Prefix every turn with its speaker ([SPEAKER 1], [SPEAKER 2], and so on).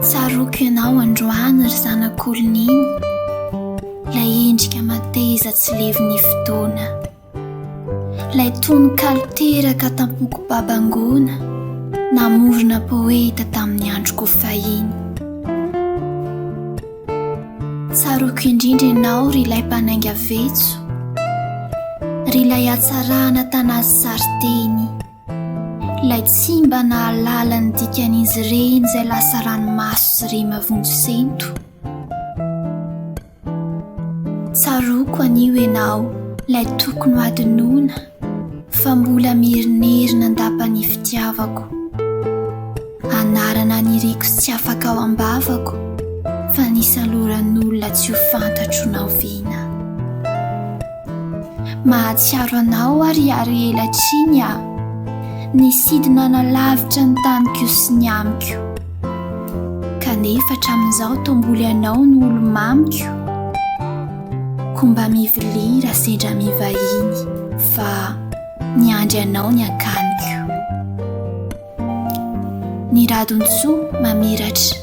[SPEAKER 1] Tsaroko ianao androany ry zanak'olon'iny, lay endrika mateza tsy levon'ny fotoana, lay tononkalo teraka tampoko babangona, namorona poeta tamin'ny androko fahiny. Tsaroko indrindra ianao ry lay mpanainga vetso, ry lay hatsarana tanazy sariteny, lay tsy mba nahalala ny dikan'izy ireny izay lasa ranomaso sy remavonjo sento. Tsaroko anio ianao, lay tokony ho adinoina, fa mbola mirinerina andapa-ny fitiavako. Anarana niriko tsy afaka ao ambavako, fa nisaloran'olona tsy ho fantatro naoviana. Mahatsiaro anao ariary elatriny aho, nisidina nalavitra ny taniko sy ny amiko, kanefa hatramin'izao tomboly anao ny olo-mamiko, ko mba mivilira sendra mivahiny, fa niandry anao ny akaniko. Ny radon-tsoa mamiratra